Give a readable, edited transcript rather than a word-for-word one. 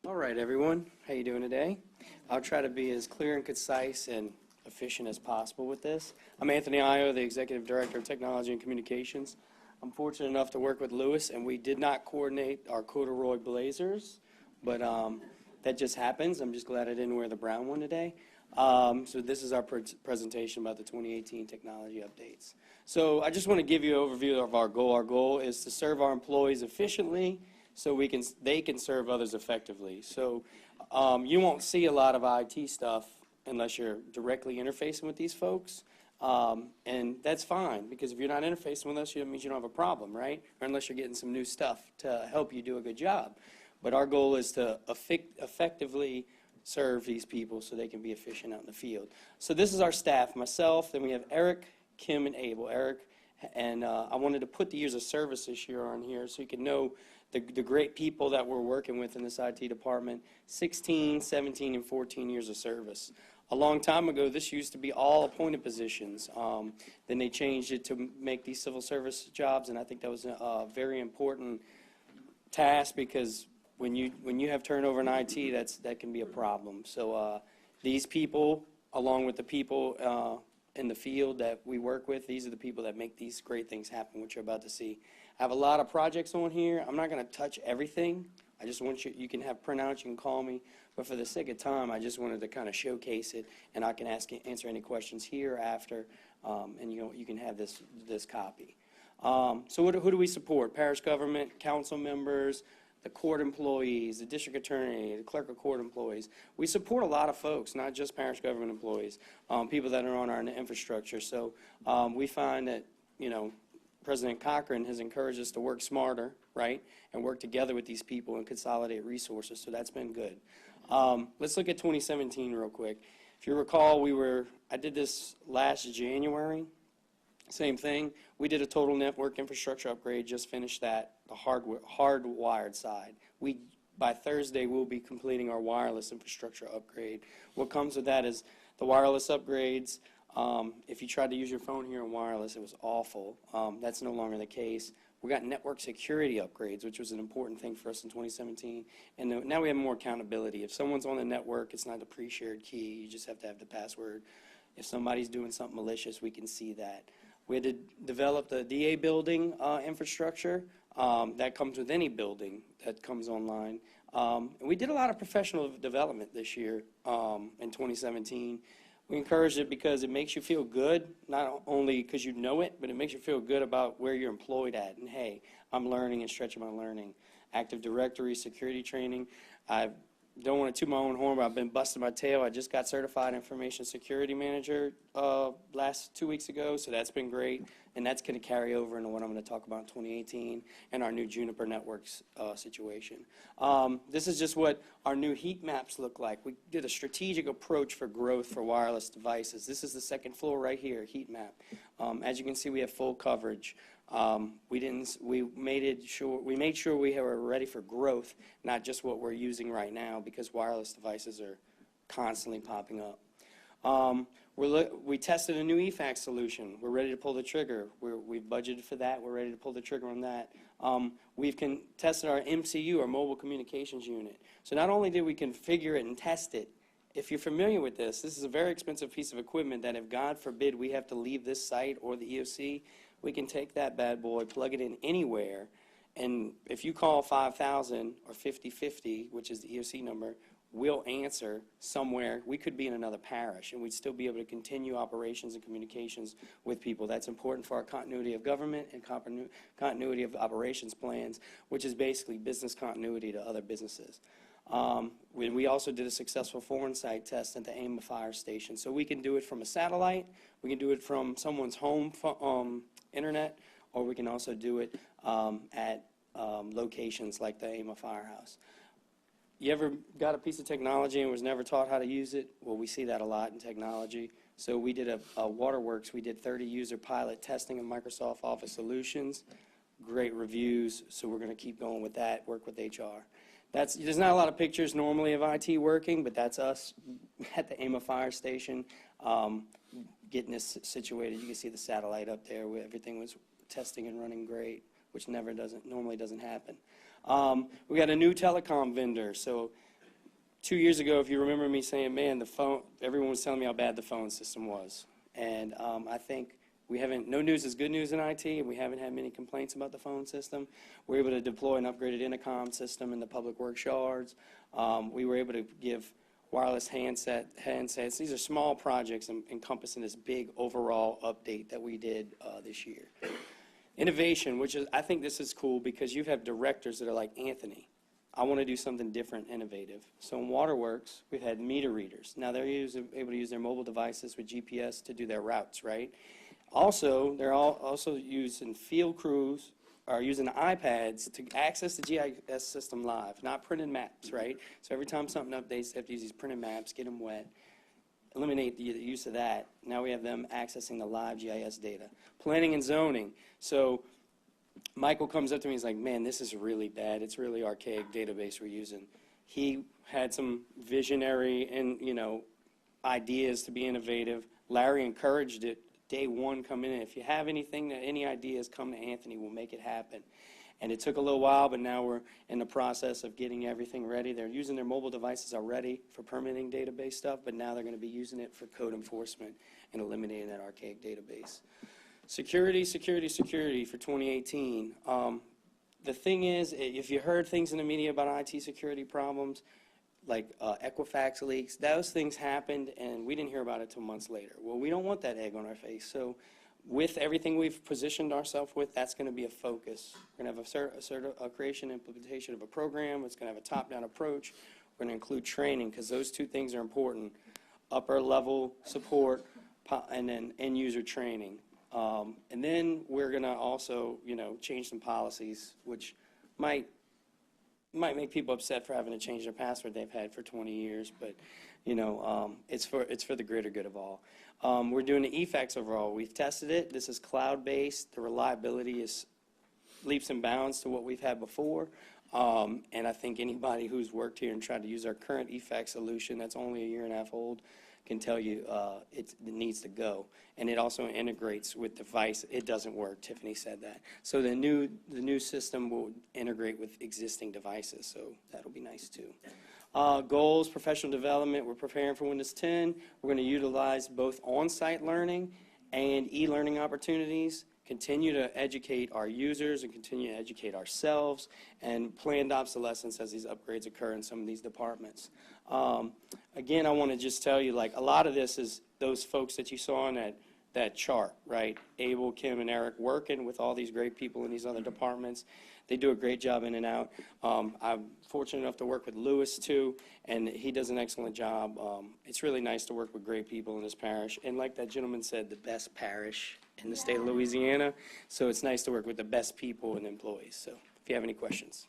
All right, everyone. How you doing today? I'll try to be as clear and concise and efficient as possible with this. I'm Anthony Io, the Executive Director of Technology and Communications. I'm fortunate enough to work with Lewis, and we did not coordinate our corduroy blazers, but that just happens. I'm just glad I didn't wear the brown one today. So this is our presentation about the 2018 technology updates. So I just want to give you an overview of our goal. Our goal is to serve our employees efficiently so they can serve others effectively. So you won't see a lot of IT stuff unless you're directly interfacing with these folks. And that's fine, because if you're not interfacing with us, it means you don't have a problem, right? Or unless you're getting some new stuff to help you do a good job. But our goal is to effectively serve these people so they can be efficient out in the field. So this is our staff, myself, then we have Eric, Kim, and Abel. Eric, and I wanted to put the years of service this year on here so you can know the great people that we're working with in this IT department. 16, 17, and 14 years of service. A long time ago, this used to be all appointed positions. Then they changed it to make these civil service jobs, and I think that was a very important task, because when you have turnover in IT, that can be a problem. So these people, along with the people in the field that we work with, these are the people that make these great things happen, which you're about to see. I have a lot of projects on here. I'm not going to touch everything. I just want you can have printouts, you can call me. But for the sake of time, I just wanted to kind of showcase it, and I can answer any questions here after, and you can have this copy. So who do we support? Parish government, council members, the court employees, the district attorney, the clerk of court employees. We support a lot of folks, not just parish government employees, people that are on our infrastructure. So we find that, President Cochran has encouraged us to work smarter, right, and work together with these people and consolidate resources. So that's been good. Let's look at 2017 real quick. If you recall, I did this last January. Same thing. We did a total network infrastructure upgrade, just finished that, the hardwired side. By Thursday, we'll be completing our wireless infrastructure upgrade. What comes with that is the wireless upgrades. If you tried to use your phone here in wireless, it was awful. That's no longer the case. We got network security upgrades, which was an important thing for us in 2017. And now we have more accountability. If someone's on the network, it's not a pre-shared key. You just have to have the password. If somebody's doing something malicious, we can see that. We had to develop the DA building infrastructure. That comes with any building that comes online. And we did a lot of professional development this year in 2017. We encouraged it because it makes you feel good, not only because you know it, but it makes you feel good about where you're employed at. And hey, I'm learning and stretching my learning. Active Directory, security training. I don't want to toot my own horn, but I've been busting my tail. I just got certified information security manager last 2 weeks ago, so that's been great. And that's going to carry over into what I'm going to talk about in 2018 and our new Juniper Networks situation. This is just what our new heat maps look like. We did a strategic approach for growth for wireless devices. This is the second floor right here, heat map. As you can see, we have full coverage. We made sure we were ready for growth, not just what we're using right now, because wireless devices are constantly popping up. We tested a new EFAX solution. We're ready to pull the trigger. We've budgeted for that. We're ready to pull the trigger on that. We've tested our MCU, our mobile communications unit. So not only did we configure it and test it, if you're familiar with this is a very expensive piece of equipment that if, God forbid, we have to leave this site or the EOC, we can take that bad boy, plug it in anywhere, and if you call 5000 or 5050, which is the EOC number, we'll answer somewhere. We could be in another parish, and we'd still be able to continue operations and communications with people. That's important for our continuity of government and continuity of operations plans, which is basically business continuity to other businesses. We also did a successful foreign site test at the AIMA fire station. So we can do it from a satellite, we can do it from someone's home internet, or we can also do it at locations like the AIMA firehouse. You ever got a piece of technology and was never taught how to use it? Well, we see that a lot in technology. So we did a Waterworks. We did 30 user pilot testing of Microsoft Office solutions. Great reviews, so we're going to keep going with that, work with HR. There's not a lot of pictures normally of IT working, but that's us at the AIMA fire station getting this situated. You can see the satellite up there where everything was testing and running great, which normally doesn't happen. We got a new telecom vendor, so 2 years ago, if you remember me saying, man, the phone, everyone was telling me how bad the phone system was. And I think we haven't, no news is good news in IT, and we haven't had many complaints about the phone system. We're able to deploy an upgraded intercom system in the public works yards. We were able to give wireless handsets. These are small projects encompassing this big overall update that we did this year. Innovation, which is, I think this is cool because you have directors that are like, Anthony, I want to do something different, innovative. So in Waterworks, we've had meter readers. Now they're able to use their mobile devices with GPS to do their routes, right? Also, they're also using field crews are using iPads to access the GIS system live, not printed maps, right? So every time something updates, they have to use these printed maps, get them wet, eliminate the use of that. Now we have them accessing the live GIS data. Planning and zoning. So Michael comes up to me, he's like, man, this is really bad. It's really archaic database we're using. He had some visionary and, ideas to be innovative. Larry encouraged it day one coming in. If you have anything, any ideas, come to Anthony, we'll make it happen. And it took a little while, but now we're in the process of getting everything ready. They're using their mobile devices already for permitting database stuff, but now they're going to be using it for code enforcement and eliminating that archaic database. Security for 2018. The thing is, if you heard things in the media about IT security problems, like Equifax leaks, those things happened, and we didn't hear about it until months later. Well, we don't want that egg on our face. So with everything we've positioned ourselves with, that's going to be a focus. We're going to have a creation and implementation of a program. It's going to have a top-down approach. We're going to include training because those two things are important. Upper level support and then end user training. And then we're going to also, change some policies, which might make people upset for having to change their password they've had for 20 years, but it's for the greater good of all. We're doing the eFax overall. We've tested it. This is cloud-based. The reliability is leaps and bounds to what we've had before. And I think anybody who's worked here and tried to use our current eFax solution that's only a year and a half old can tell you it needs to go. And it also integrates with device. It doesn't work. Tiffany said that. So the new system will integrate with existing devices. So that'll be nice too. Goals, professional development. We're preparing for Windows 10. We're going to utilize both on-site learning and e-learning opportunities. Continue to educate our users and continue to educate ourselves, and planned obsolescence as these upgrades occur in some of these departments. Again, I want to just tell you, like, a lot of this is those folks that you saw on that chart, right? Abel, Kim, and Eric working with all these great people in these other departments. They do a great job in and out. I'm fortunate enough to work with Lewis, too, and he does an excellent job. It's really nice to work with great people in this parish. And like that gentleman said, the best parish in the state of Louisiana. So it's nice to work with the best people and employees. So if you have any questions.